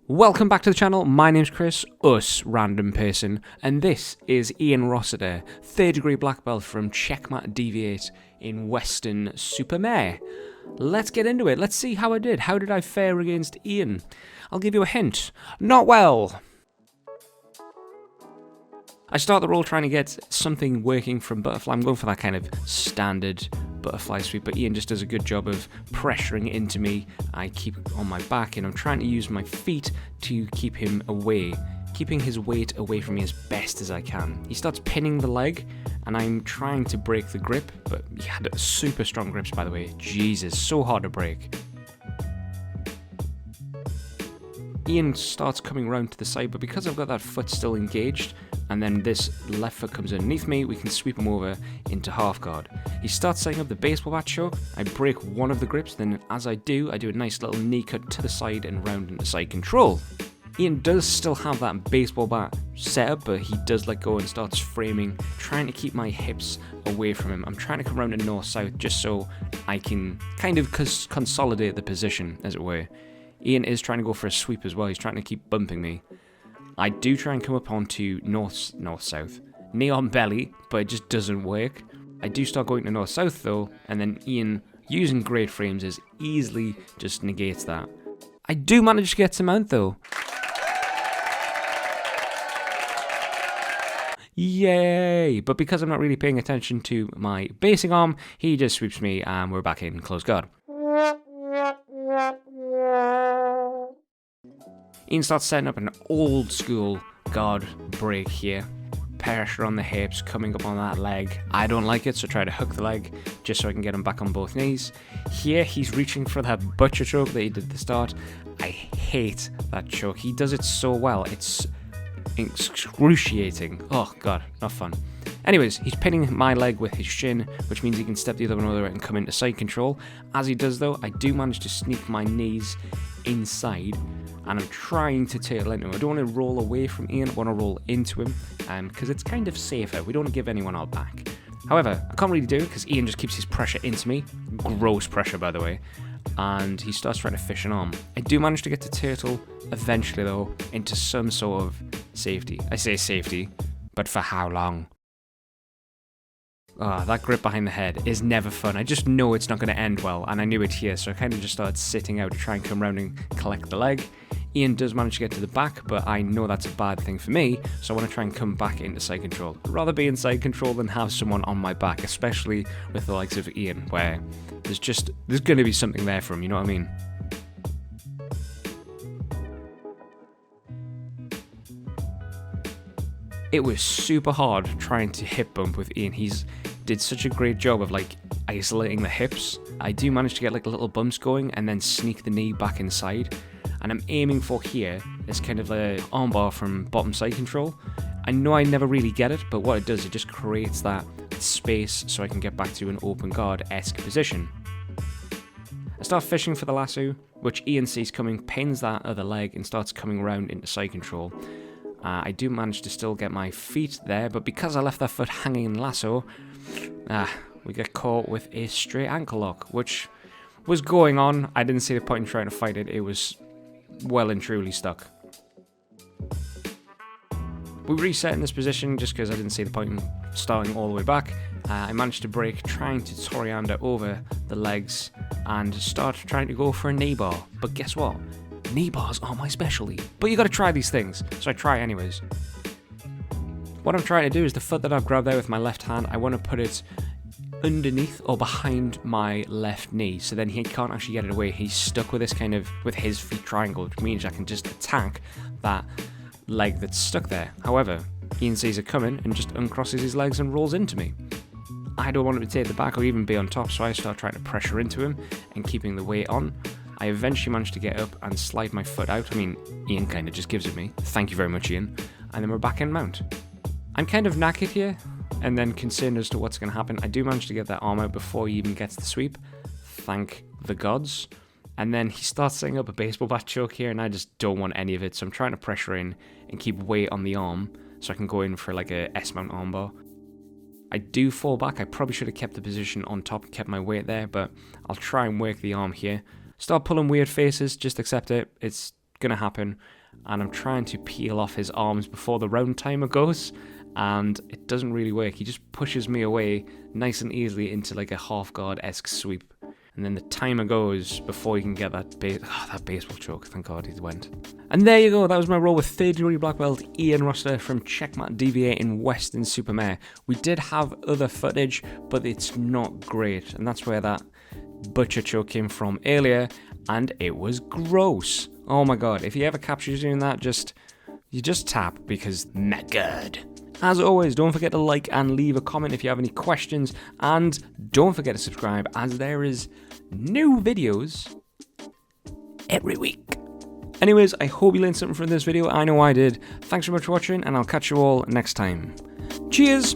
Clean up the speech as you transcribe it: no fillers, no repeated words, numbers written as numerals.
Welcome back to the channel. My name's Chris, us random person, and this is Ian Rossiter, 3rd degree black belt from Checkmat DV8 in Weston-super-Mare. Let's get into it. Let's see how I did. How did I fare against Ian? I'll give you a hint. Not well. I start the roll trying to get something working from butterfly. I'm going for that kind of standard butterfly sweep, but Ian just does a good job of pressuring into me. I keep on my back and I'm trying to use my feet to keep him away, keeping his weight away from me as best as I can. He starts pinning the leg and I'm trying to break the grip, but he had super strong grips, by the way. Jesus, so hard to break. Ian starts coming around to the side, but because I've got that foot still engaged, and then this left foot comes underneath me, we can sweep him over into half guard. He starts setting up the baseball bat choke. I break one of the grips, then as I do a nice little knee cut to the side and round into side control. Ian does still have that baseball bat set up, but he does let go and starts framing, trying to keep my hips away from him. I'm trying to come around to north-south just so I can kind of consolidate the position, as it were. Ian is trying to go for a sweep as well. He's trying to keep bumping me. I do try and come up onto north-south, knee on belly, but it just doesn't work. I do start going to north-south though, and then Ian, using great frames, is easily just negates that. I do manage to get to mount though. Yay! But because I'm not really paying attention to my basing arm, he just sweeps me and we're back in close guard. Ian starts setting up an old school guard break here. Pressure on the hips, coming up on that leg. I don't like it, so try to hook the leg just so I can get him back on both knees. Here, he's reaching for that butcher choke that he did at the start. I hate that choke. He does it so well. It's excruciating. Oh god, not fun. Anyways, he's pinning my leg with his shin, which means he can step the other one over and come into side control. As he does though, I do manage to sneak my knees inside, and I'm trying to tail into him. I don't want to roll away from Ian, I want to roll into him, because it's kind of safer. We don't want to give anyone our back. However, I can't really do it because Ian just keeps his pressure into me. Gross pressure, by the way. And he starts trying to fish an arm. I do manage to get the turtle, eventually though, into some sort of safety. I say safety, but for how long? Oh, that grip behind the head is never fun. I just know it's not going to end well, and I knew it here, so I kind of just started sitting out to try and come around and collect the leg. Ian does manage to get to the back, but I know that's a bad thing for me, so I want to try and come back into side control. I'd rather be in side control than have someone on my back, especially with the likes of Ian, where there's going to be something there for him, you know what I mean? It was super hard trying to hip bump with Ian. He's did such a great job of like isolating the hips. I do manage to get like little bumps going and then sneak the knee back inside. And I'm aiming for here is kind of a armbar from bottom side control. I know I never really get it, but what it does, it just creates that space so I can get back to an open guard-esque position. I start fishing for the lasso, which Ian sees coming, pins that other leg and starts coming around into side control. I do manage to still get my feet there, but because I left that foot hanging in the lasso, we get caught with a straight ankle lock, which was going on. I didn't see the point in trying to fight it. It was well and truly stuck. We reset in this position just because I didn't see the point in starting all the way back. I managed to break, trying to Toriander over the legs and start trying to go for a knee bar. But guess what? Knee bars are my specialty. But you gotta try these things, so I try anyways. What I'm trying to do is the foot that I've grabbed there with my left hand, I want to put it underneath or behind my left knee, so then he can't actually get it away. He's stuck with this kind of, with his feet triangle, which means I can just attack that leg that's stuck there. However, Ian sees it coming and just uncrosses his legs and rolls into me. I don't want him to take the back or even be on top, so I start trying to pressure into him and keeping the weight on. I eventually managed to get up and slide my foot out. I mean, Ian kind of just gives it me. Thank you very much, Ian. And then we're back in mount. I'm kind of knackered here, and then concerned as to what's going to happen. I do manage to get that arm out before he even gets the sweep. Thank the gods. And then he starts setting up a baseball bat choke here, and I just don't want any of it. So I'm trying to pressure in and keep weight on the arm so I can go in for like a S-mount armbar. I do fall back. I probably should have kept the position on top and kept my weight there, but I'll try and work the arm here. Start pulling weird faces, just accept it. It's going to happen. And I'm trying to peel off his arms before the round timer goes, and it doesn't really work. He just pushes me away nice and easily into like a half guard-esque sweep. And then the timer goes before you can get that baseball choke. Thank God he went. And there you go. That was my roll with 3rd degree black belt Ian Rossiter from Checkmat DV8 in Weston-super-Mare. We did have other footage, but it's not great. And that's where that butcher choke came from earlier. And it was gross. Oh my God. If he ever captures you doing that, you just tap, because not good. As always, don't forget to like and leave a comment if you have any questions, and don't forget to subscribe, as there is new videos every week. Anyways, I hope you learned something from this video. I know I did. Thanks so much for watching, and I'll catch you all next time. Cheers!